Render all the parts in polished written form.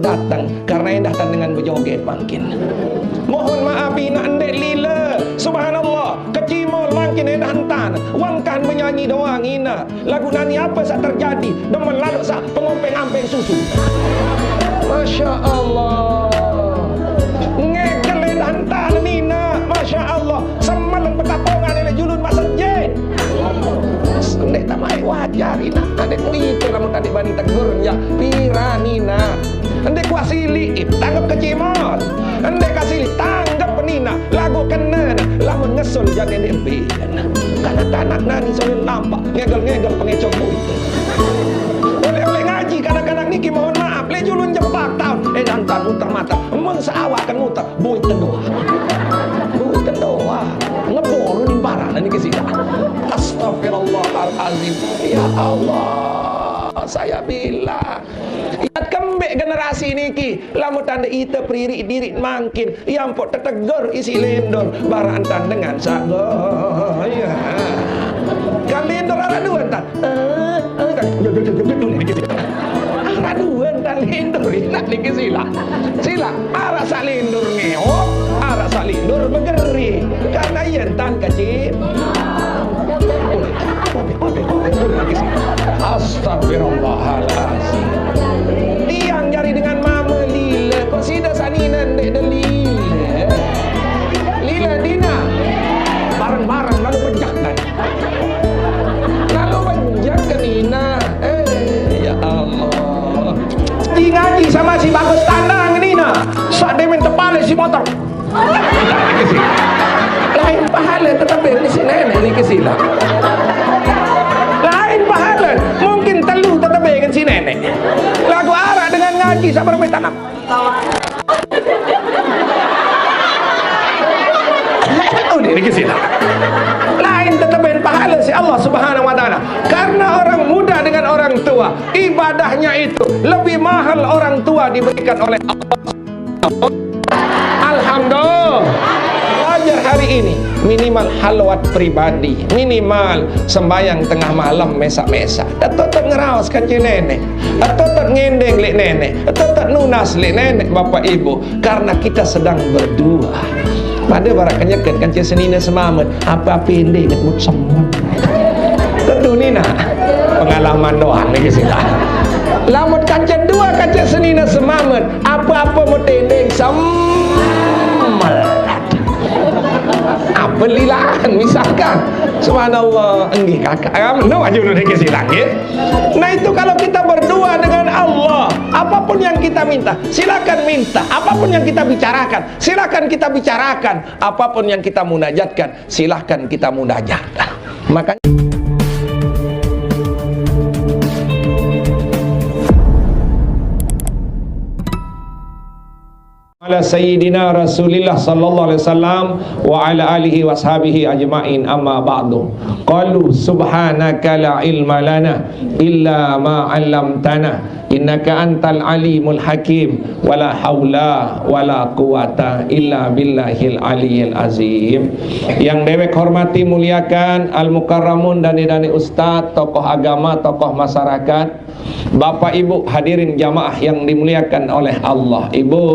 datang karena yang datang dengan berjoget makin. Mohon maaf ina endek lila. Subhanallah, kecimol makin yang hantan. Wangkan menyanyi doang ina. Lagu nani apa saat terjadi? Demen lalu sah pengompeng-ampeng susu. Masya Allah. Ngegel yang hantan nina. Masya Allah. Semalam petapongan yang julun masuk jen. Endek tak main wajar ina. Adek itu namun tadi bani tegurnya. Piranina. Endek kuasili, tanggap kecimol. Endek kasili, tanggap penina. Lagu kena, lamun ngesul jangan dempean. Kanak-kanak nani soalnya nampak ngegel-ngegel pengecok itu. Oleh ngaji kadang-kadang niki mohon maaf. Le julun jebak tahun. Dantan muter mata. Mun seawak kan muter. Buit tendoa. Buit tendoa. Ngebolu nimbaran nani kesida. Astagfirullahalazim. Ya Allah, saya bilang. Kembek generasi niki lamun tanda ita priri diri makin yang pot tetegur isi lendor barantan dengan sagoya kalendor ada dua entar ada dua entar lendor nak niki sila arah salendor ngeok arah salendor begeri karena yentan kecil astagfirullahaladzim. Tiang jari dengan mama lila. Kok sida saninan dek dan lila. Lila dina. Bareng-bareng lalu penjak dan. Lalu penjak ke Nina. Ya Allah. Ngaji sama si bagus tandang Nina. Sak demen tepale si motor. Lain pahala tetap di sini nenek ini kesila. Lain pahala. Mungkin telu tetap dengan si nenek. Lagu arah dengan ngaji sabar tanam. Oh ini kesila. Lain tetap dengan pahala si Allah Subhanahu wa taala. Karena orang muda dengan orang tua, ibadahnya itu lebih mahal orang tua diberikan oleh Allah. Alhamdulillah. Belajar hari ini minimal halwat pribadi, minimal sembayang tengah malam mesak-mesak. Atau ngeraos kancing nenek, atau ngendeng lek nenek, atau nunas lek nenek bapak ibu. Karena kita sedang berdua. Pada barakanya kan kancing senina semamet, apa-apa pendek ngemut semua. Tentu nina pengalaman doang nih sila. Lamun kancing dua kancing senina semamet, apa-apa mau tendeng semua. Apa lilaan misalkan subhanallah enggih kakak no aja udah kesilang ya. Nah itu kalau kita berdua dengan Allah, apapun yang kita minta silakan minta, apapun yang kita bicarakan silakan kita bicarakan, apapun yang kita munajatkan silakan kita munajat. Makanya ala sayyidina Rasulillah sallallahu alaihi wasallam wa ala alihi washabihi ajma'in amma ba'du. Qalu subhanaka la ilma lana illa ma 'allamtana innaka antal alimul hakim wala haula wala quwata illa billahil aliyil azim. Yang dewek hormati muliakan al mukarramun dani ustaz, tokoh agama, tokoh masyarakat, bapak ibu hadirin jamaah yang dimuliakan oleh Allah. Ibu,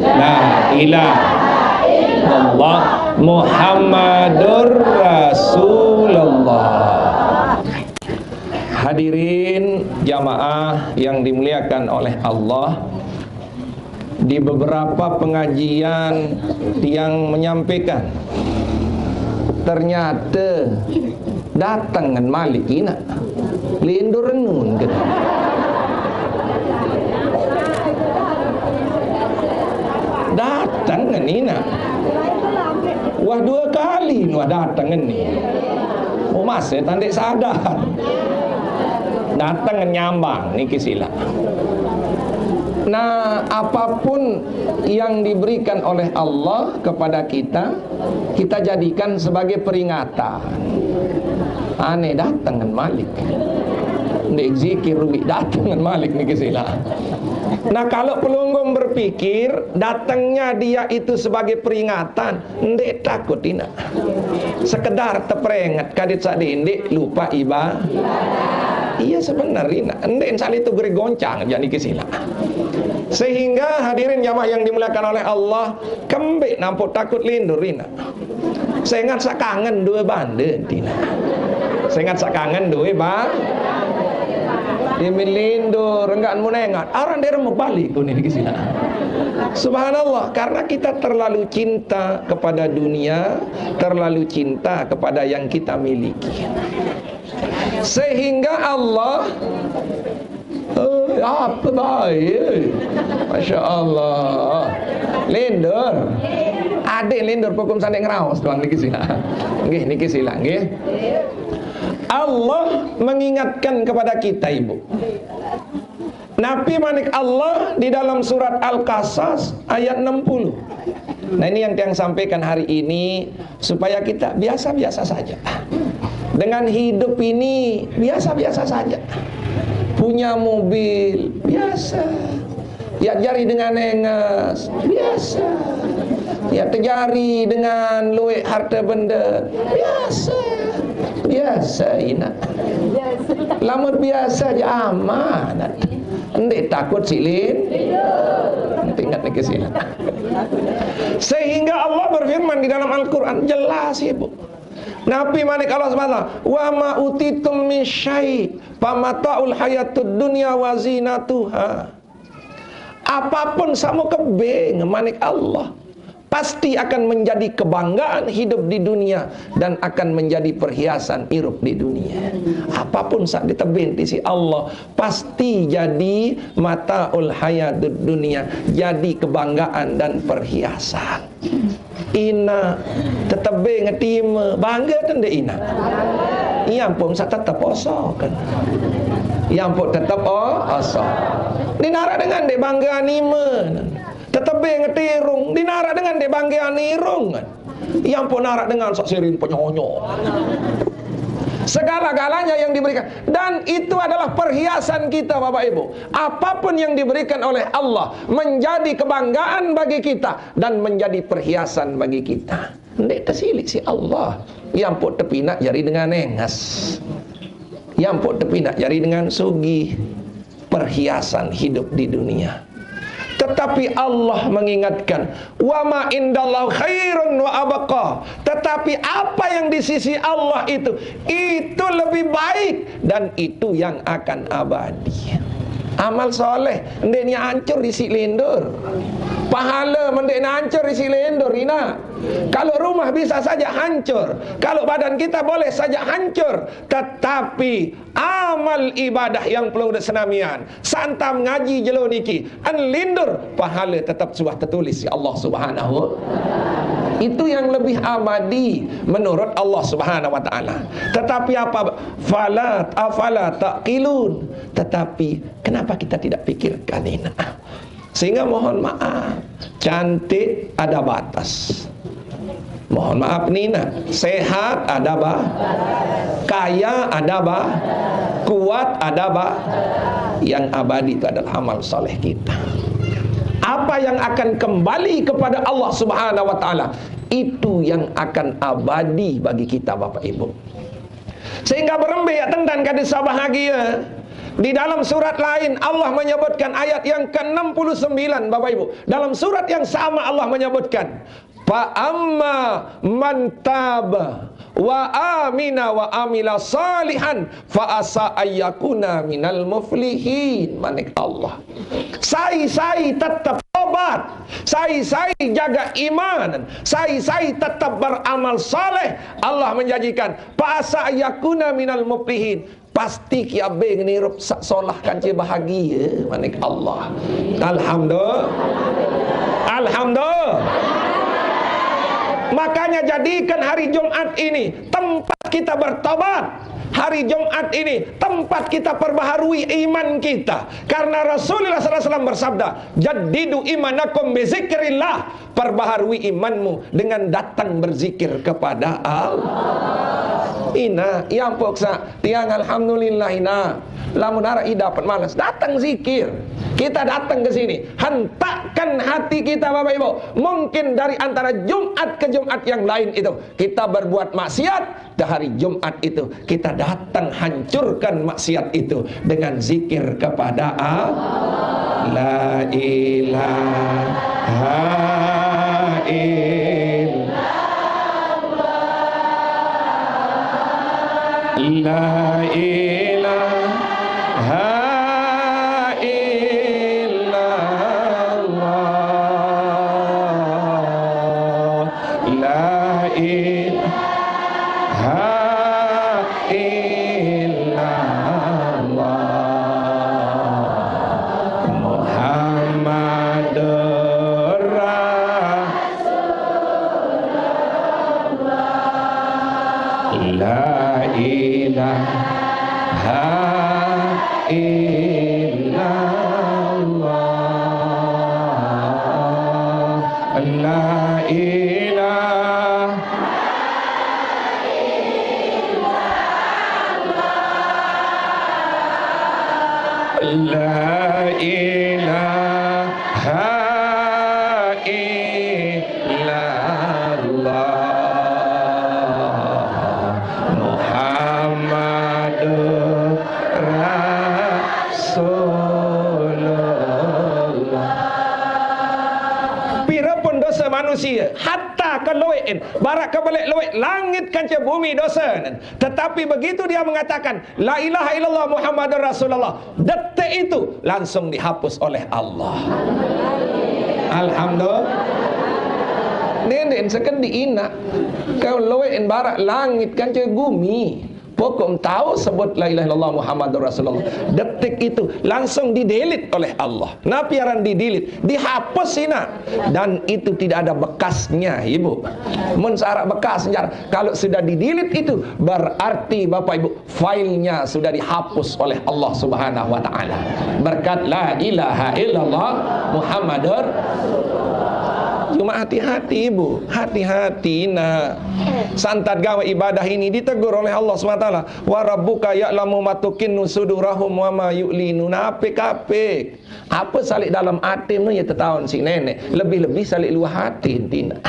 la ilaha illallah Muhammadur Rasulullah. Hadirin jamaah yang dimuliakan oleh Allah, di beberapa pengajian yang menyampaikan ternyata datang dengan Malik ina lindur renun gitu. Datang kan Nina. Wah dua kali wah datang ni. Oh mas saya tandek sadar. Datang kan nyambang ni kisila. Nah apapun yang diberikan oleh Allah kepada kita, kita jadikan sebagai peringatan. Aneh datang kan Malik. Ndek zikir rubi datang kan Malik ni kisila. Nah kalau pelunggung berpikir datangnya dia itu sebagai peringatan, ndek takut ina. Sekedar terperingat kadit sadi ndek lupa ibadah. Iya sebenarnya ndek sali itu gere goncang jadi kisila. Sehingga hadirin jamaah yang dimuliakan oleh Allah, kembik nampuk takut lindur rina. Saya ingat sak kangen dua bande tina. Saya ingat sak kangen dua bang. Dia melindur, enggak mau nengat. Orang dia mau balik kau ni ke sini. Subhanallah, karena kita terlalu cinta kepada dunia, terlalu cinta kepada yang kita miliki. Sehingga Allah apa baik, Masya Allah, lindur. Adik lindur hukum sanding ngerawas tuang niki sila. Nggih niki sila nggih. Allah mengingatkan kepada kita ibu. Nabi manik Allah di dalam surat Al-Qasas ayat 60. Nah ini yang sampaikan hari ini supaya kita biasa-biasa saja. Dengan hidup ini biasa-biasa saja. Punya mobil biasa. Ya jari dengan engas biasa. Ya terjari dengan luwe harta benda biasa. Biasa ina. Lamut biasa aja aman. Ndek takut silin. Ingat nih kesilan. Sehingga Allah berfirman di dalam Al-Qur'an jelas ibu. Nabi manik Allah SWT, wa ma utitum min syai' famata'ul hayatud dunya wa zinatuha. Apapun samu kebe manik Allah pasti akan menjadi kebanggaan hidup di dunia dan akan menjadi perhiasan hidup di dunia. Apapun sak ditebin di si Allah pasti jadi mataul hayatud dunia, jadi kebanggaan dan perhiasan. Ina tetebe ngetima bangga kan de ina. Iya pun sak tetap oso kan. Yang pun tetap oso. Dinara dengan de bangga anime. Tetapi ngetirung dinara dengan de bangga anirung. Yang pun narak dengan sok sirin penyonyo. Segala-galanya yang diberikan. Dan itu adalah perhiasan kita Bapak Ibu. Apapun yang diberikan oleh Allah menjadi kebanggaan bagi kita dan menjadi perhiasan bagi kita. Ndek tersilik si Allah. Yang pun tepi nak jari dengan engas. Yang pun tepi nak jari dengan sugi. Perhiasan hidup di dunia. Tetapi Allah mengingatkan, wa ma indallahu khairun wa abqa. Tetapi apa yang di sisi Allah itu lebih baik dan itu yang akan abadi. Amal soleh ndeknya hancur di silindur. Pahala mendeknya hancur di silindur ina. Kalau rumah bisa saja hancur, kalau badan kita boleh saja hancur, tetapi amal ibadah yang perlu disenamian santam ngaji jelo niki an lindur pahala tetap sudah tertulis ya Allah Subhanahu. Itu yang lebih abadi menurut Allah Subhanahu wa taala. Tetapi apa? Afala taqilun. Tetapi kenapa kita tidak pikirkan ini? Sehingga mohon maaf, cantik ada batas. Mohon maaf Nina, sehat ada kaya ada kuat ada Yang abadi itu adalah amal soleh kita. Apa yang akan kembali kepada Allah Subhanahu wa taala, itu yang akan abadi bagi kita Bapak Ibu. Sehingga berembe ya tendan kadis bahagia. Di dalam surat lain Allah menyebutkan ayat yang ke-69 Bapak Ibu. Dalam surat yang sama Allah menyebutkan, fa amma man taba wa amina wa amila salihan fa asa ayyakuna minal muflihin. Manik Allah. Sai tetap tobat, sai jaga iman, sai tetap beramal saleh. Allah menjanjikan fa asa ayyakuna minal muflihin. Pasti kiabe ngenirup sak solah kanci bahagia manik Allah. Alhamdulillah. Makanya jadikan hari Jumat ini tempat kita bertobat. Hari Jumat ini tempat kita perbaharui iman kita. Karena Rasulullah SAW bersabda, jaddidu imanakum bizikrillah. Perbaharui imanmu dengan datang berzikir kepada Allah. Ina, yang poksa tiang alhamdulillah ina. Lamun arah dapat malas, datang zikir. Kita datang ke sini, hentakkan hati kita Bapak Ibu. Mungkin dari antara Jumat ke Jumat yang lain itu kita berbuat maksiat, di hari Jumat itu kita datang hancurkan maksiat itu dengan zikir kepada Allah. La ilaha illallah. La ilaha illallah. La ilaha illallah. Muhammadur Rasulullah. La ilaha illallah. La ilaha La ilaha illallah. Muhammadur Rasulullah. Pira pun dosa manusia, hatta ke loin, barak ke balik loin, langit kanca bumi dosa. Tetapi begitu dia mengatakan la ilaha illallah Muhammadur Rasulullah, detik itu langsung dihapus oleh Allah. Alhamdulillah. Nenen sekedi ina kau loin barak langit kanca bumi. Pokok tahu sebut la ilaha illallah Muhammadur Rasulullah, detik itu langsung didelete oleh Allah. Napiaran didelete, dihapus ina, dan itu tidak ada bekasnya, ibu. Mun syarat bekas sejarah, kalau sudah didelete itu berarti Bapak Ibu filenya sudah dihapus oleh Allah Subhanahu wa taala. Berkat la ilaha illallah Muhammadur. Cuma hati-hati ibu, hati-hati nak. Santat gawe ibadah ini ditegur oleh Allah SWT. Wa rabbuka ya'lamu ma tukinnu sudurahum wa ma yu'linun. Apik-apik. Apa salik dalam hati tu ya tertahuan si nenek. Lebih-lebih salik luar hati tina.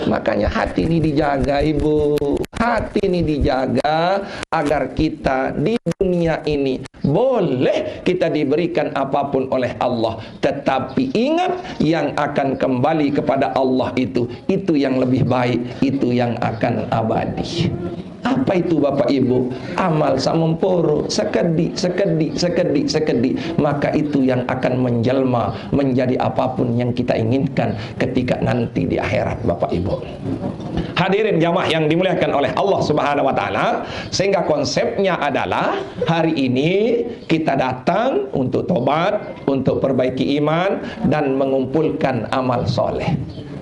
Makanya hati ini dijaga ibu. Hati ini dijaga agar kita di dunia ini boleh kita diberikan apapun oleh Allah, tetapi ingat yang akan kembali kepada Allah itu yang lebih baik, itu yang akan abadi. Apa itu Bapak Ibu? Amal samumpuru, sekedi, maka itu yang akan menjelma menjadi apapun yang kita inginkan ketika nanti di akhirat Bapak Ibu. Hadirin jamaah yang dimuliakan oleh Allah Subhanahu wa taala, sehingga konsepnya adalah hari ini kita datang untuk tobat, untuk perbaiki iman dan mengumpulkan amal soleh.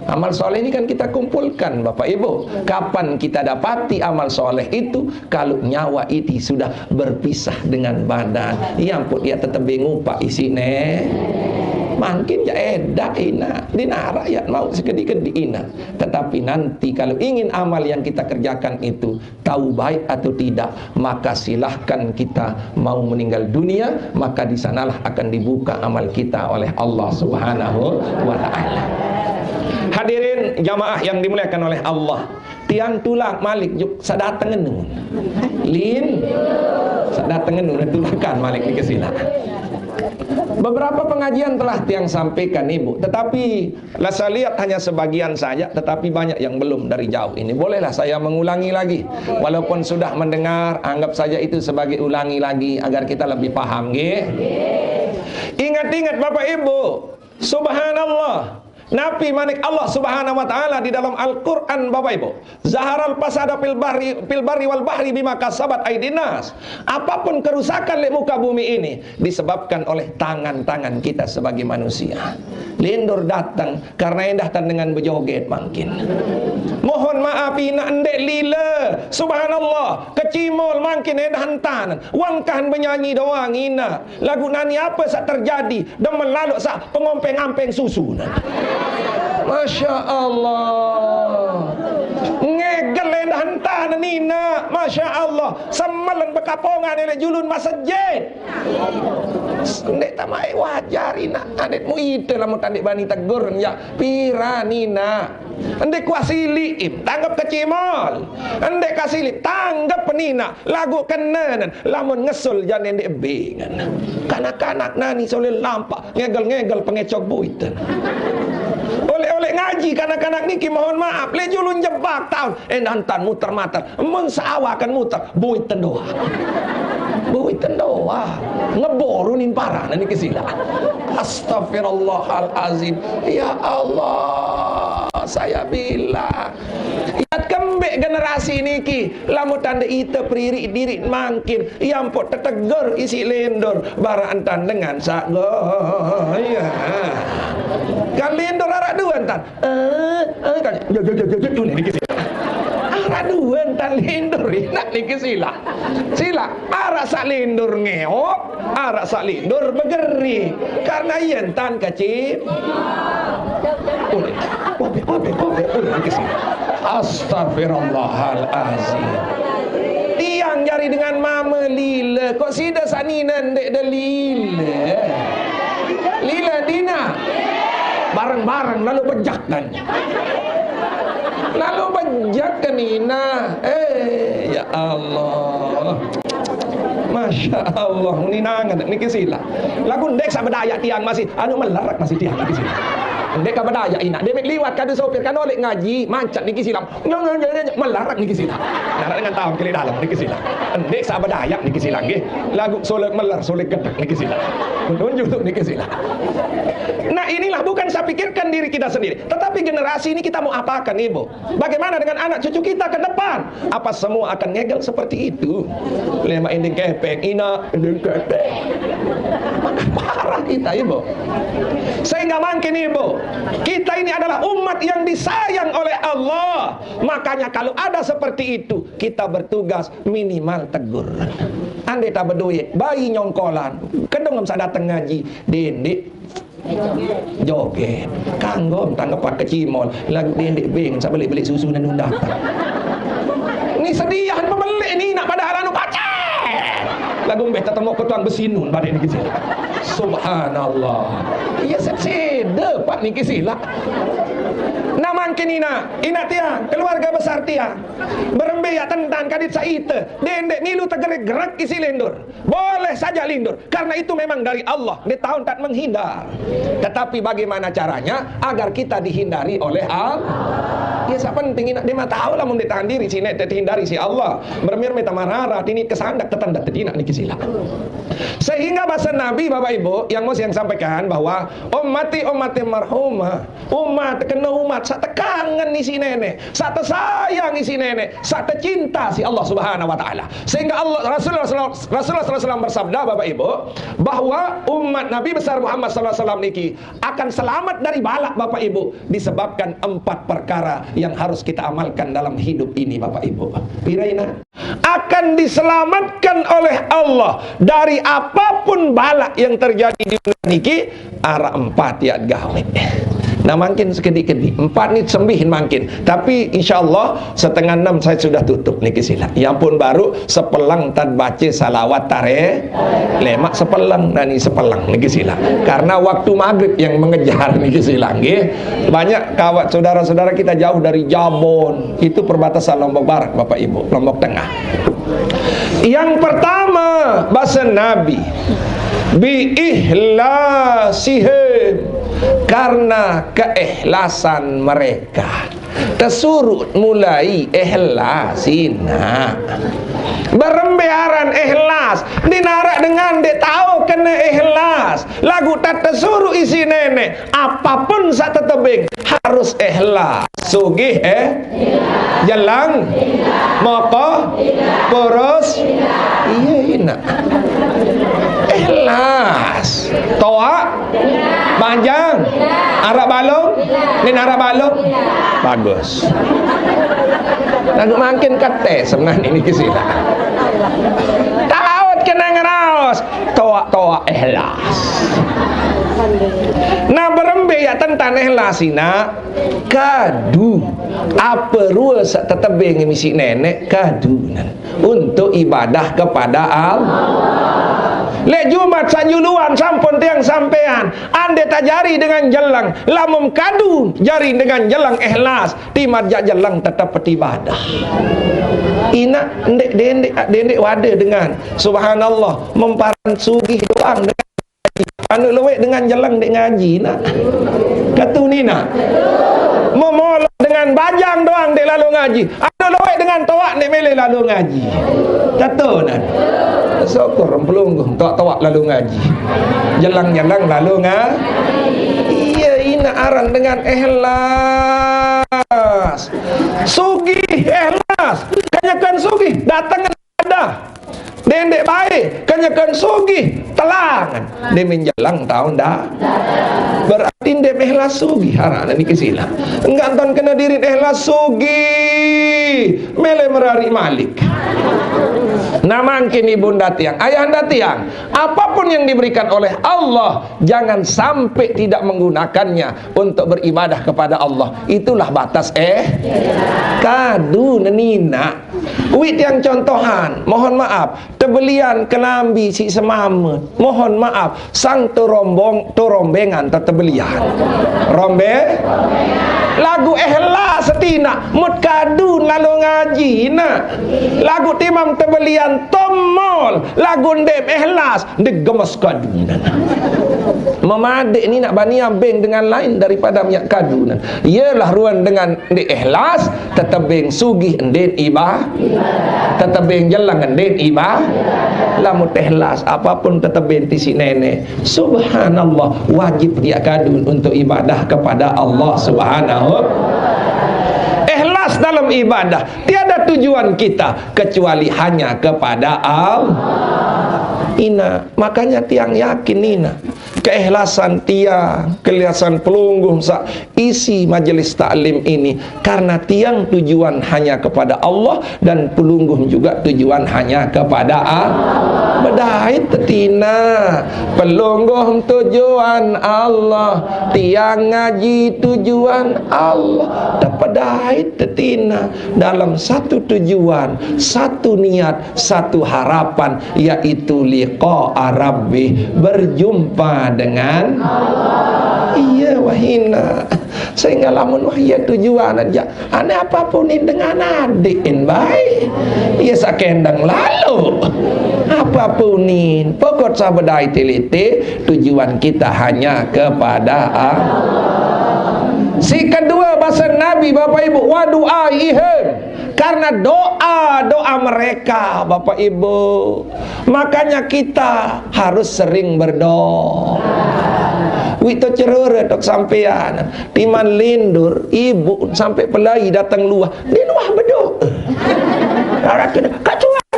Amal soleh ini kan kita kumpulkan Bapak Ibu. Kapan kita dapati amal soleh itu? Kalau nyawa itu sudah berpisah dengan badan. Ya ampun, dia tetap bingung pak isine. Makin ya edak ina dina rakyat mau sekedi-kedi ina. Tetapi nanti kalau ingin amal yang kita kerjakan itu tahu baik atau tidak, maka silahkan kita mau meninggal dunia, maka di sanalah akan dibuka amal kita oleh Allah Subhanahu wa taala. Hadirin jamaah yang dimuliakan oleh Allah, tiang tulak malik juk sadateng enun. Lin sadateng enun tulakan malik di kesila. Beberapa pengajian telah tiang sampaikan ibu, tetapi saya lihat hanya sebagian saja, tetapi banyak yang belum dari jauh ini. Bolehlah saya mengulangi lagi, walaupun sudah mendengar, anggap saja itu sebagai ulangi lagi agar kita lebih paham. Ingat-ingat Bapak Ibu, subhanallah, Nabi manik Allah Subhanahu wa taala di dalam Al-Qur'an Bapak Ibu. Zaharal fasada fil barri wal bahri bima kasabat aidinas. Apapun kerusakan di muka bumi ini disebabkan oleh tangan-tangan kita sebagai manusia. Lindur datang karena endah dengan berjoget mungkin. Mohon maaf ina endek lila. Subhanallah, kecimol mungkin endah hantan. Wangkan menyanyi doang ina. Lagu nani apa sak terjadi dan melaluk sak pengompeng-ampeng susu. Masya Allah, ngegel endah hantan nina. Masya Allah, semalan bekapongan ele julun masjid. Ndek tamai wajar ina. Adet mu ite lamun tandik bani tegur ya piranina. Ndek kuasili tanggap kecimol. Ndek kasili tanggap penina. Lagu kenenan lamun ngesul jan ndek bengan. Kanak-kanak nani soleh lampak ngegel-ngegel pengecok buiten. Oleh ngaji kanak-kanak niki mohon maaf le julun jebak tahun endantan muter mater mengsawakan muter buiten doa. Buiten doa ngeborunin parah niki sila. Astagfirullahalazim. Ya Allah, saya bilang lihat kembek generasi niki lamun tanda ite priri diri mangkin yang pot teteger isi lendor barantan dengan ya kan lendor arak dua entan kan yo niki sila arak dua entan lendor nak niki sila arak sak lendor ngeok arak sak lendor begeri karena yentan kecil Astagfirullahalazim. Tiang jari dengan mama lila. Kok sida sanina ndek de lila. Lila dina. Bareng-bareng lalu bejak kan. Lalu bejak kan Nina. Ya Allah. Masya Allah. Nina niki sila. Lagu ndek sak bedaya tiang masih anu melarak masih tiang niki sila. Ndek ka bedaya ina demek liwat kadu sopir kan oleh ngaji mancat niki silam melarak niki silam larak dengan tahun kali dalam niki silam ndek sa bedaya niki silam nggih lagu solek melar solek gedek niki silam tunjuk niki silam. Nah inilah bukan saya pikirkan diri kita sendiri tetapi generasi ini kita mau apakan ibu, bagaimana dengan anak cucu kita ke depan, apa semua akan ngegel seperti itu lema inding kepeng ina inding kepeng parah kita ibu. Sehingga makin ibu kita ini adalah umat yang disayang oleh Allah. Makanya kalau ada seperti itu kita bertugas minimal tegur. Andai tak berduit bayi nyongkolan kedong bisa datang ngaji dendik joget kanggom tanggapan kecimol lagu dendik beng saya beli susu dan undang. Ini sediahan pembeli ini nak padahal anu pacar lagu mbeh tetemu ketuang besinun pada niki sila. Subhanallah. Iya sepsede pak niki sila. Nah makin ina tiang keluarga besar tiang berembeya tentang kadit saite dendek nilu tegerik gerak isi lindur boleh saja lindur karena itu memang dari Allah di tahun tak menghindar tetapi bagaimana caranya agar kita dihindari oleh Allah. Ya sa penting ina dia mah tahu lah mau ditahan diri sini dihindari si Allah bermir meta marara tinit kesandak tetanda tedina niki sila. Sehingga bahasa Nabi Bapak Ibu yang mau yang sampaikan bahwa ummati marhumah umat kena umat sa tekangan isi nenek sa sayang isi nenek sa cinta si Allah Subhanahu wa taala sehingga Allah Rasulullah SAW bersabda Bapak Ibu bahwa umat Nabi besar Muhammad SAW niki akan selamat dari balak Bapak Ibu disebabkan 4 perkara yang harus kita amalkan dalam hidup ini Bapak Ibu. Piraina akan diselamatkan oleh Allah dari apapun balak yang terjadi di dunia niki arah 4 ya gawe. Nah makin sekedik-kedik 4 ni sembihin makin tapi insyaallah 5:30 saya sudah tutup niki sila. Yang pun baru sepelang tad baca salawat tare lemak sepelang nani sepelang niki sila. Karena waktu maghrib yang mengejar niki sila nggih. Banyak kawat saudara-saudara kita jauh dari Jabon. Itu perbatasan Lombok Barat Bapak Ibu, Lombok Tengah. Yang pertama bahasa Nabi bi ihlasihim karena keikhlasan mereka tersuruh mulai ikhlasina berembearan ikhlas dinarak dengan dia tahu kena ikhlas lagu tak tersuruh isi nenek apapun saat tetebing harus ikhlas sugih jalan moko poros iya ina ikhlas toa panjang arah balong nin arah balong bagus lagu makin kate sebenarnya ini kisila tahu kena ngeraos toa ikhlas. Nah berembe ya tentang ikhlasina kadu apa rua tetebe misi nenek kadu untuk ibadah kepada Allah. Lek Jumat sanjuluan sampun tiang sampean, ande tak jari dengan jelang, lamum kadu jari dengan jelang ikhlas, timat jelang tetap beribadah. Ina dendek wada dengan subhanallah memparan sugih doang dengan anu lewek dengan jelang dek ngaji nak. Katu ni nak. Memolok dengan bajang doang dek lalu ngaji. Anu lewek dengan toak dek mele lalu ngaji. Katu nak. Syukur pelunggung toak-toak lalu ngaji. Jelang-jelang lalu ngaji. Iya ina aran dengan ikhlas. Sugih ikhlas. Kanyakan sugih datangan ada. Dendek baik, kanyakan sugih telangan. Dia menjelang tahun dah. Berarti dia ikhlas sugih harana ni kesilah. Enggak ton kena diri ikhlas sugih. Mele merari malik. Nah mungkin ibunda tiang, ayahanda tiang, apapun yang diberikan oleh Allah, jangan sampai tidak menggunakannya untuk beribadah kepada Allah. Itulah batas kadu nenina. Wit yang contohan, mohon maaf, tebelian kenambi si semamet, mohon maaf, sang terombengan tetebelian. Lagu ikhlas setina, mut kadu lalu ngaji na. Lagu timam tebelian tomol, lagu ndem ikhlas digemes kadu na. Memadik ni nak bani ambeng dengan lain daripada minyak kadu na. Ialah ruan dengan ndek ikhlas, tetebeng sugih ndek ibah, tetebeng jelang ndek ibah. Lamun ikhlas apapun tetebeng tisi nenek. Subhanallah, wajib dia kadu untuk ibadah kepada Allah Subhanahu. Ikhlas dalam ibadah tiada tujuan kita kecuali hanya kepada Allah. Ina makanya tiang yakin ina keikhlasan tiang, keikhlasan pelunggung isi majelis taklim ini karena tiang tujuan hanya kepada Allah dan pelunggung juga tujuan hanya kepada Allah. Bedait tina pelunggung tujuan Allah, tiang ngaji tujuan Allah. Bedait tina dalam satu tujuan, satu niat, satu harapan, yaitu liqa rabbi, berjumpa dengan Allah. Iya wahina. Sehingga lamun wahia tujuan aja. Ane apapun ini dengan adikin baik. Ia sakendang lalu. Apapun ini, pokok sabedai teliti, tujuan kita hanya kepada Allah. Si kedua bahasa Nabi Bapak Ibu, wa du'aihim, karena doa mereka Bapak Ibu. Makanya kita harus sering berdoa. Wito cerere tok sampean timan lindur ibu sampai pelai datang luah di luah berdoa.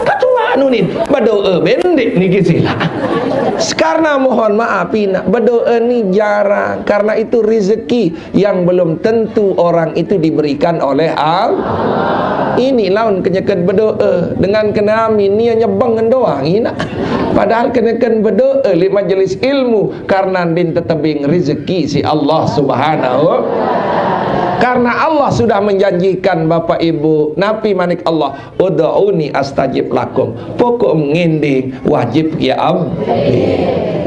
Kacua nunin berdoa bendek ni kisila. Karena mohon maaf ina berdoa ni jarang, karena itu rezeki yang belum tentu orang itu diberikan oleh Allah. Ini laun kenyakan berdoa dengan kena amin ni nyebang doang ina. Padahal kenakan berdoa di majelis ilmu karena din tetebing rezeki si Allah Subhanahu. Karena Allah sudah menjanjikan Bapak Ibu, Nabi manik Allah, ud'uni astajib lakum. Pokok mengending wajib ya abdi.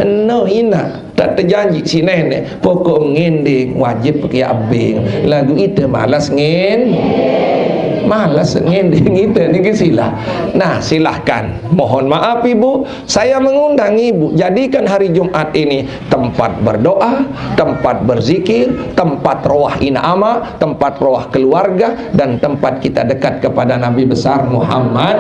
No ina tak terjanji si nenek pokok mengending wajib ya abdi. Lagu itu malas malas ngending itu ni kesilah. Nah silahkan, mohon maaf ibu, saya mengundang ibu jadikan hari Jumat ini tempat berdoa, tempat berzikir, tempat roah inama, tempat roah keluarga, dan tempat kita dekat kepada Nabi besar Muhammad.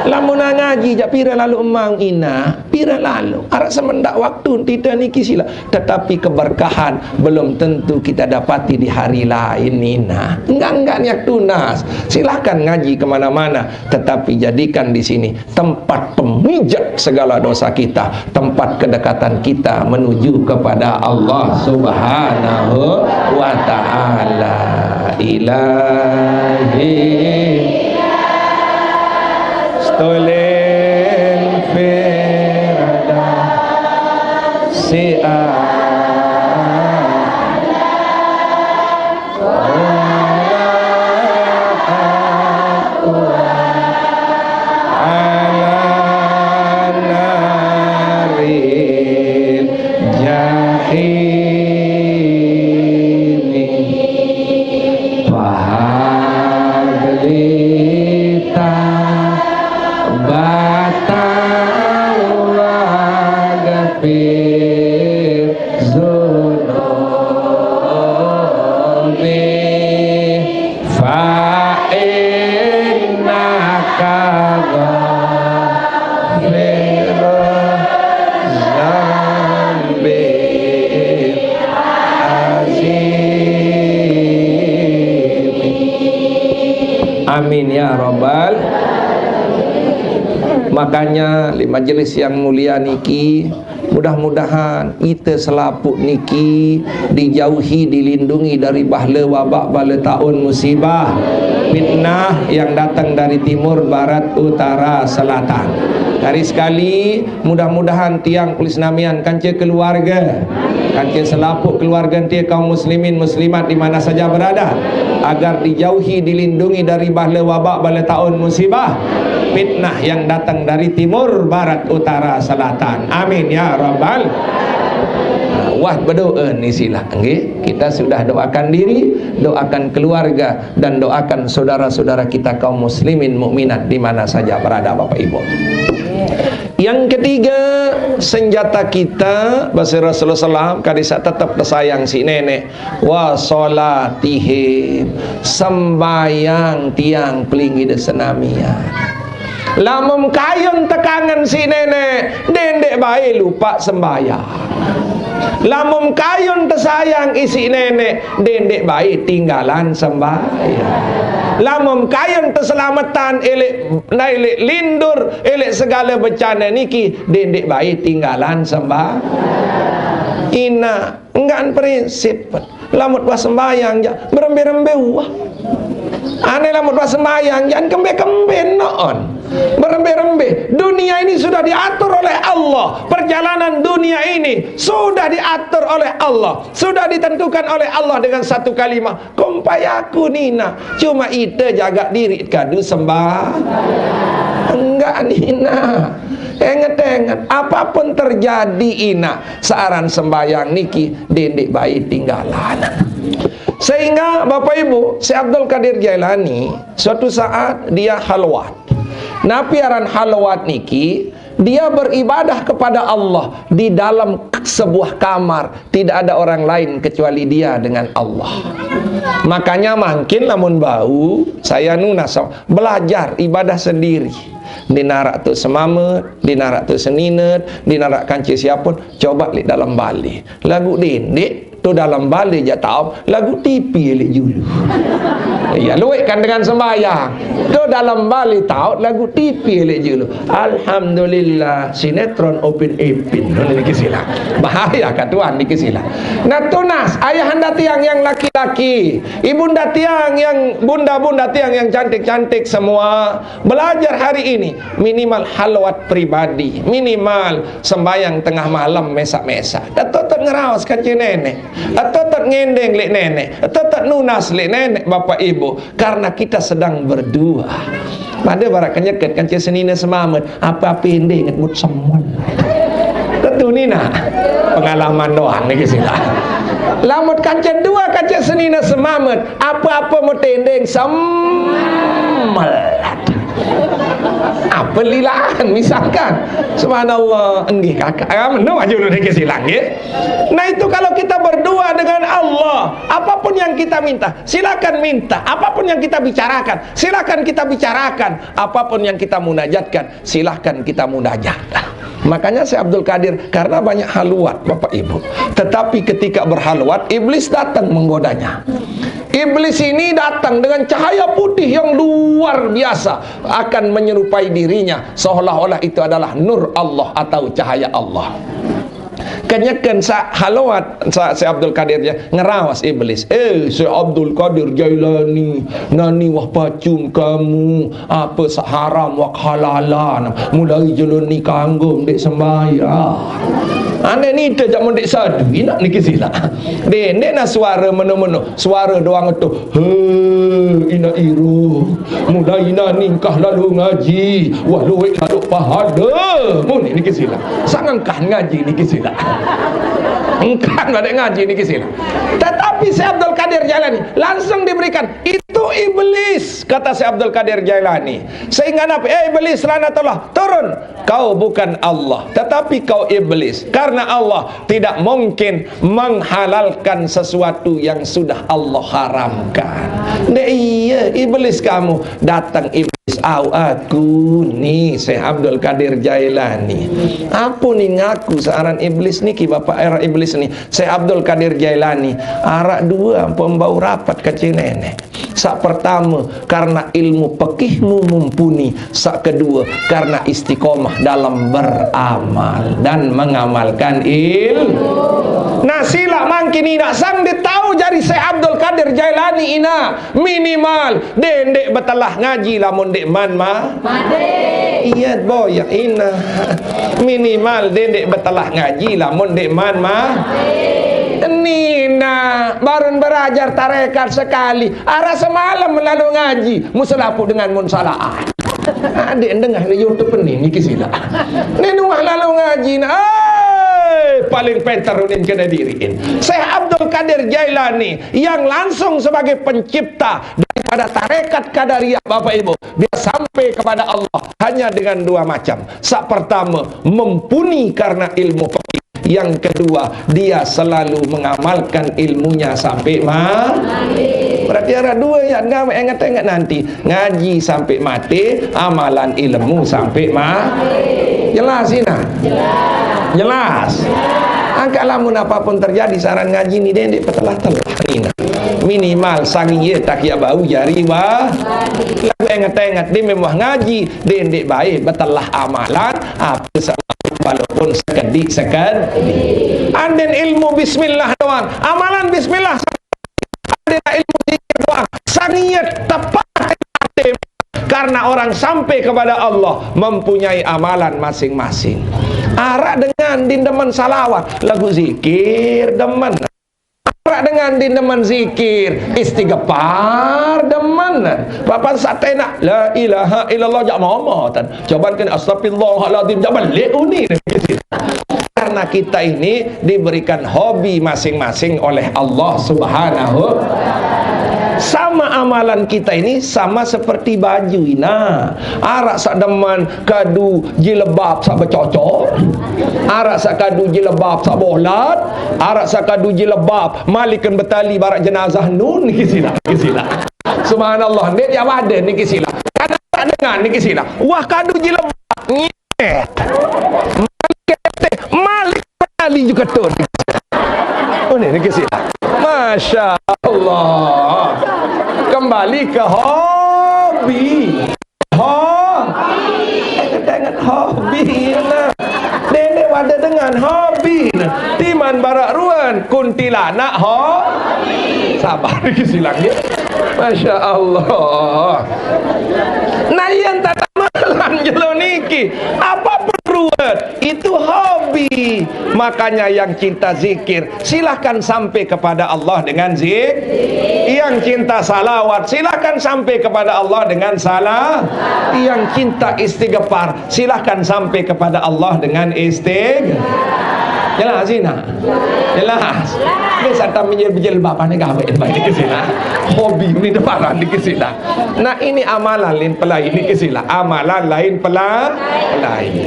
Lamun ngaji jak pira lalu emang ina, pira lalu arak semendak waktu tidak niki sila, tetapi keberkahan belum tentu kita dapati di hari lain ina. Enggak niat tunas. Silahkan ngaji kemana-mana, tetapi jadikan di sini tempat pemijat segala dosa kita, tempat kedekatan kita menuju kepada Allah Subhanahu wa ta'ala. Ilahi stolen perada si ala Amin ya rabbal. Makanya di majelis yang mulia niki, mudah-mudahan kita selaput niki dijauhi, dilindungi dari bahla wabak, bala taun, musibah, fitnah yang datang dari timur, barat, utara, selatan. Hari sekali mudah-mudahan tiang Polis Namian kanca keluarga, kanca selaput keluarga tia kaum muslimin muslimat di mana saja berada, agar dijauhi, dilindungi dari bahla wabak, bala taun, musibah, fitnah yang datang dari timur, barat, utara, selatan. Amin ya rabbal. Wah berdoa ni sila. Okay? Kita sudah doakan diri, doakan keluarga, dan doakan saudara-saudara kita kaum muslimin mukminat di mana saja berada, Bapak Ibu. Yang ketiga, senjata kita bahasa Rasulullah SAW kadisa tetap tersayang si nenek. Wa solatihim, sembayang tiang pelingi de senamian. Lamun kayun tekangan si nenek, dendek baik lupa sembayang. Lamun kayun tersayang isi nenek, dendek baik tinggalan sembayang. Lamun kayun terselamatan elek lindur, elek segala bencana niki, dendek baik tinggalan sembayang. Ina enggak prinsip. Lamun buat sembayang ja berembe-rembe wah. Aneh lamun buat sembayang jangan kembe-kembe noon. Berembe-rembe. Dunia ini sudah diatur oleh Allah. Perjalanan dunia ini sudah diatur oleh Allah, sudah ditentukan oleh Allah dengan satu kalimat, kumpayaku nina. Cuma ita jaga diri kadu sembah. Enggak nina. Ingat-ingat, apapun terjadi ina, searan sembayang niki dendek baik tinggalan. Sehingga Bapak Ibu, Syekh Abdul Qadir Jailani suatu saat dia halwat. Napiaran halwat niki, dia beribadah kepada Allah di dalam sebuah kamar, tidak ada orang lain kecuali dia dengan Allah. Makanya makin lamun bau saya nunas belajar ibadah sendiri. Dinarak tu semamet, dinarak tu seninet, dinarak kanci siapun, coba li dalam balik. Lagu dendek tu dalam balik je tahu, lagu tipi li julu. Ya luikkan dengan sembahyang. Tu dalam balik tahu lagu tipi li julu. Alhamdulillah sinetron Upin Ipin. Niki sila. Bahaya kat tuan niki sila. Nah tunas ayah anda tiang yang laki-laki, ibunda tiang yang bunda-bunda tiang yang cantik-cantik semua, belajar hari ini minimal halwat pribadi, minimal sembahyang tengah malam mesak-mesak. Tetap ngerawas kan nenek, tetap ngendeng lek nenek, tetap nunas lek nenek bapak ibu, karena kita sedang berdua. Pada barakanya kan senina semamet, apa pendek ingat mut semua. Tentu nina pengalaman doang nih sila. Lamut kancet dua kancet senina semamet, apa-apa mau tendeng semelat. Apa lilaan misalkan, subhanallah, enggih kakak, mana aja lu dikit silang ya. Nah itu kalau kita berdua dengan Allah, apapun yang kita minta, silakan minta. Apapun yang kita bicarakan, silakan kita bicarakan. Apapun yang kita munajatkan, silakan kita munajat. Makanya Syekh Abdul Qadir, karena banyak halwat Bapak Ibu, tetapi ketika berhalwat iblis datang menggodanya. Iblis ini datang dengan cahaya putih yang luar biasa, akan menyerupai dirinya seolah-olah itu adalah nur Allah atau cahaya Allah. Kenyakan halwat Syekh Abdul Qadir je ngerawas iblis. Syekh Abdul Qadir Jailani, nani wah pacum kamu apa haram wak halalan, mulai jelun ni kanggum dek sembahyang. Ane ni tak mondek sadu nak ni kisila. Dendek na suara meno-meno, suara doang tu. Ina iru. Mulai ina ningkah lalu ngaji, wah luwek lalu pahala. Mun ni kisila. Sangangkan ngaji ni kisila. Engkan badek ngaji ni kisila. Tetapi Syekh Abdul Qadir Jailani langsung diberikan itu iblis, kata Syekh Abdul Qadir Jailani. Sehingga apa? Iblis laknatullah, turun. Kau bukan Allah, tetapi kau iblis. Karena Allah tidak mungkin menghalalkan sesuatu yang sudah Allah haramkan. Iya, iblis kamu datang iblis. Aku ni Syekh Abdul Qadir Jailani. Apa ni ngaku searan iblis ni ki bapak era iblis ni Syekh Abdul Qadir Jailani. Arak dua pembau rapat kecil nenek. Sak pertama, karena ilmu fikihmu mumpuni. Sak kedua, karena istiqomah dalam beramal dan mengamalkan ilmu. Nah sila mangkin ina sang dia tahu jari Syekh Abdul Qadir Jailani ina minimal dendek betalah ngaji lamun dek man mah made. Iya boy ina minimal dendek betalah ngaji lamun dek man mah Nina baru berajar tarekat sekali arah semalam lalu ngaji musalapu dengan munsalaah. Adik dengar di YouTube ni kisila nenuah lalu ngaji paling pentarunin kena diriin Syekh Abdul Qadir Jailani yang langsung sebagai pencipta daripada tarekat Qadariyah Bapak Ibu, dia sampai kepada Allah hanya dengan dua macam. Sak pertama, mumpuni karena ilmu fikih. Yang kedua, dia selalu mengamalkan ilmunya sampai mati. Berarti ada dua yang ingat-ingat nanti. Ngaji sampai mati, amalan ilmu sampai mati. Jelas ini? Jelas. Angkat lamun apapun terjadi saran ngaji ni dendek petelah-telah ni. Minimal sangiye tak ya bau jari wah. Lagu ingat-ingat dia memang ngaji dendek baik betelah amalan apa walaupun sekedik. Anden ilmu bismillah doang, amalan bismillah. Anden ilmu zikir doang, sangiye tepat karena orang sampai kepada Allah mempunyai amalan masing-masing. Arak dengan dindeman salawat, lagu zikir demen. Arak dengan dindeman zikir, istighfar demen. Papan sate nak la ilaha illallah jak mama tan. Coba kan astagfirullahaladzim jak balik uni. Karena kita ini diberikan hobi masing-masing oleh Allah Subhanahu. Sama amalan kita ini sama seperti baju ina. Arak sak deman kadu jilbab sak bercocok. Arak sak kadu jilbab sak bolat. Arak sak kadu jilbab malikan betali barak jenazah nun ni kisila. Subhanallah, dia ada ni kisila. Kadang tak dengar ni kisila. Wah kadu jilbab nyet. Malik betali juga tu. Oh ni kisila. Masya Allah. Kembali ke hobi. Dengan hobi nah. Dendek wadah dengan hobi nah. Timan barak ruan kuntilanak hobi. Sabar silang dia. Masya Allah. Nah yang tak malam jelo niki apapun ruwet itu hobi. Makanya yang cinta zikir silahkan sampai kepada Allah dengan zikir. Yang cinta salawat silahkan sampai kepada Allah dengan salah. Yang cinta istighfar silahkan sampai kepada Allah dengan istighfar. Jelas zina. Jelas. Biasa tak menjel bapak ni gawe baik ke sini. Hobi ni depan di sini. Nah ini amalan lain pelai ini ke sini. Amalan lain pelai.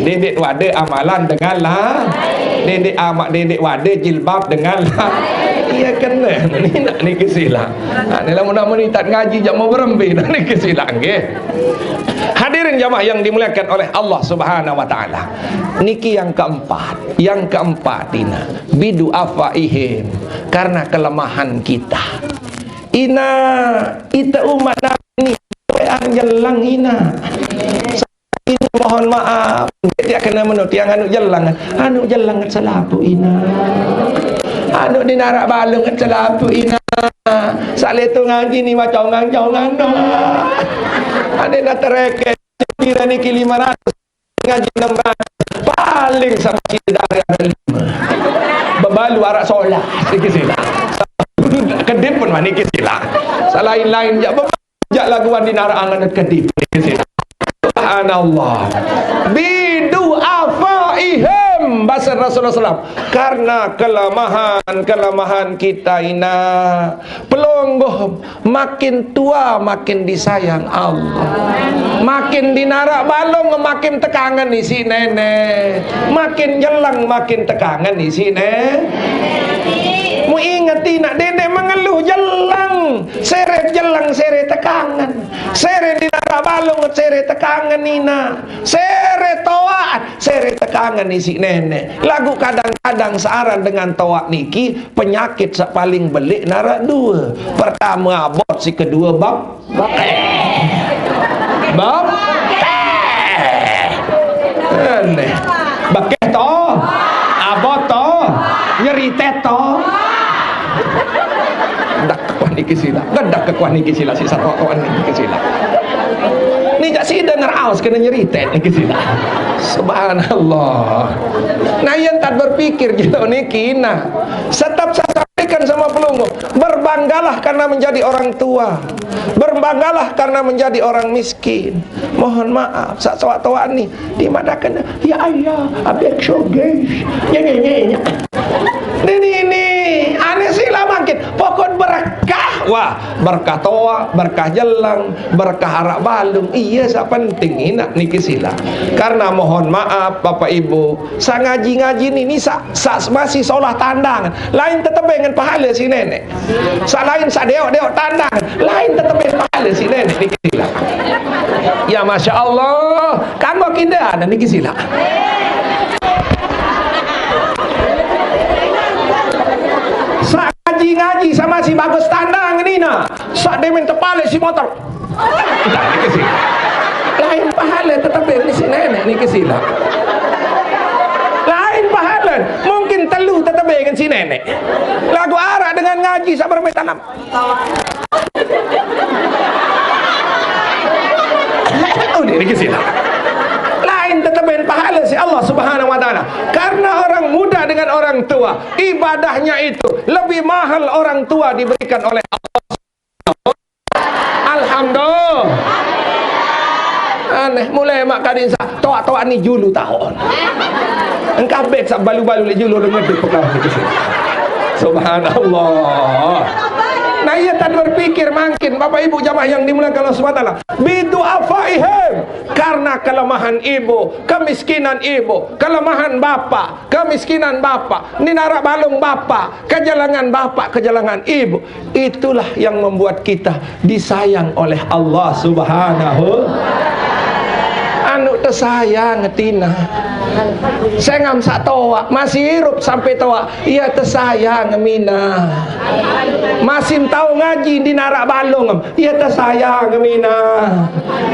Dedek wade amalan dengan lah. Dedek wade jilbab dengan lah. Iya kena. Ni nak ni ke sini. Nah, ni lamun-lamun tak ngaji jak mau berembe nak ni ke sini nggih. Hadirin jamaah yang dimuliakan oleh Allah Subhanahu wa taala. Niki yang keempat. Yang keempat ina bidu afaihim, karena kelemahan kita. Ina ita umat Nabi yang jelang ina. Ini mohon maaf. Dia kena menut yang anu jelang selapu ina. Anu dinarak balung selapu ina. Saletu ngaji ni macam ngang-ngang no. Ada nak tereket kira ni 500 ngaji 600 paling sama dari ada 5 bebalu arak solat sikit sila kedip pun mani kisila selain-lain jak jak laguan dinarangan kedip kisila. Subhanallah. Bidu afaihim bahasa Rasulullah SAW. Karena kelemahan kita ina pelonggoh makin tua makin disayang Allah. Makin dinarak balong makin tekangan isi nenek. Makin jelang makin tekangan isi nenek. Mu ingati nak dendek mengeluh jelang, seret jelang seret tekangan, seret dinarak balong seret tekangan nina, seret toat seret tekangan isi nenek. Lagu kadang-kadang searan dengan toat niki penyakit paling belik narak dua. Pertama abot Daud si kedua bab aneh bakeh to abot to nyeri to dak kekuan iki sila gadak kekuan iki sila si satu kawan iki sila ni jak si denger aus kena nyeri iki sila subhanallah. Nah yang tak berpikir gitu niki nah tetap saya sampaikan sama pelunggu, berbanggalah karena menjadi orang tua, berbanggalah karena menjadi orang miskin. Mohon maaf sak tua-tua ni dimadakan ya ayah abek shogesh nyanyi ini aneh sila makin pokok berkah wah berkah toa berkah jelang berkah harak balung iya sak penting inak niki sila karena mohon maaf bapak ibu sa ngaji-ngaji ni sa masih seolah tandangan lain tetap dengan pahala si nenek sa lain sa deok tandangan lain tetap dengan pahala si nenek niki sila ya masya Allah kanggo kita ada niki sila sa ngaji sama si bagus tandang ini nah sa demen tepale si motor entah niki sila lain pahala tetap dengan si nenek niki sila lain pahala mungkin telu tetap dengan si nenek lagu arah dengan ngaji sa bermetanam udah niki sila lain tetap dengan pahala si Allah subhanahu wa ta'ala karena orang muda dengan orang tua ibadahnya itu lebih mahal orang tua diberikan oleh Allah. Alhamdulillah aneh mulai mak kadin sa toa-toa ni julu tahun engkau bet sa balu-balu le julu dengan perkara itu subhanallah. Nah ia tak berpikir makin bapak ibu jamaah yang dimuliakan Allah Subhanahu wa taala bidu'afaihim karena kelemahan ibu, kemiskinan ibu, kelemahan bapak, kemiskinan bapak, ninara balung bapak, kejelangan ibu, itulah yang membuat kita disayang oleh Allah Subhanahu anu tersayang tina sengam sak toa masih hirup sampai toa ia tersayang mina masih tahu ngaji di narak balung ia tersayang mina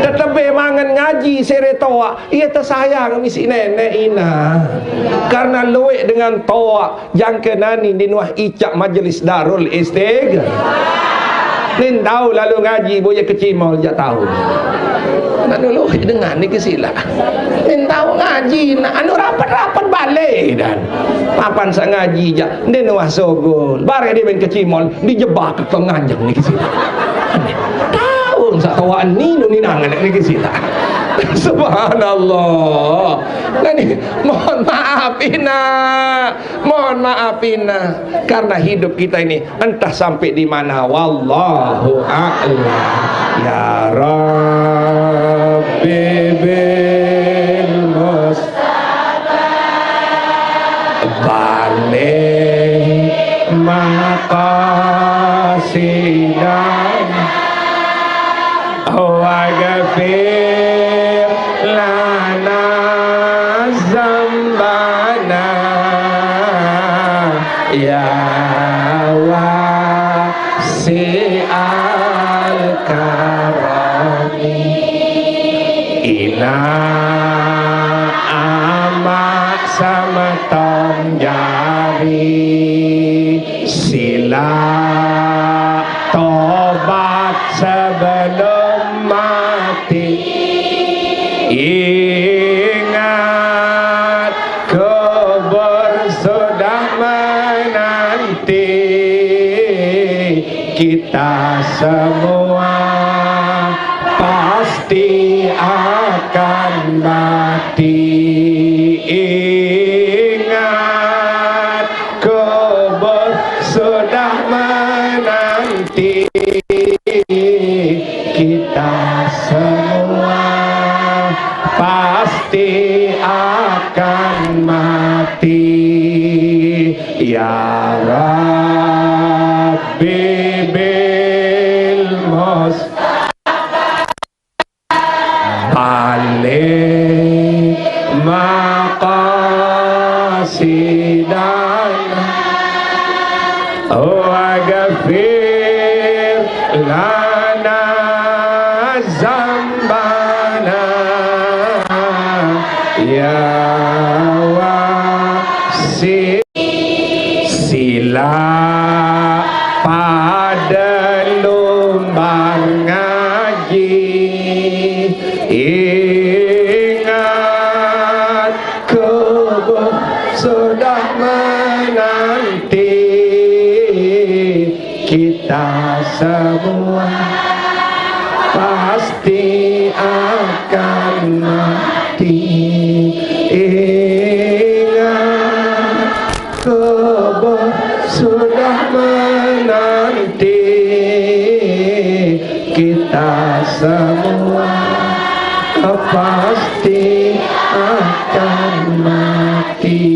tetapi mangan ngaji sere toa ia tersayang misi nenek ina karena luwek dengan toa jangkenani di nuah icak majelis Darul Istighfar nin tahu lalu ngaji boya kecimol jak tahu nak dulu dengan ni kesila nin tahu ngaji nak anu rapat-rapat balik dan papan sa ngaji jak den wah sogol bare dia main kecimol dijebak ke penganjang ni kesila tahu sa tawaan ni nangan ni kesila subhanallah. Nani mohon maaf ina karena hidup kita ini entah sampai di mana wallahu a'lam ya rabbi bil mustafa balik maqasidan wa ghafir lana zambana ya wasi'al karami ina amak sama tong jari sila tobat sebelum mati ingat kubur sudah menanti kita semua pasti akan mati ingat kubur sudah menanti kita semua pasti akan mati ya Rabbi bil mustafa balik maqasidan wa ghafir lana zambana ya wasi sila pada lumbang ngaji ingat kubur sudah menanti kita semua pasti akan mati ingat kubur sudah menanti kita semua pasti akan mati.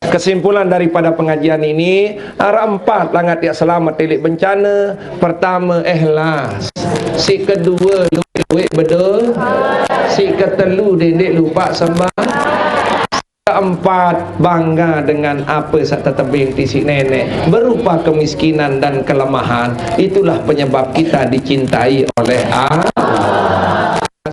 Kesimpulan daripada pengajian ini, ada 4 langat ya selamat tilik bencana. Pertama, ikhlas. Si kedua, duit betul. Si ketelu, dedek lupa sembah. Keempat, bangga dengan apa serta tebing tisik nenek berupa kemiskinan dan kelemahan. Itulah penyebab kita dicintai oleh Allah.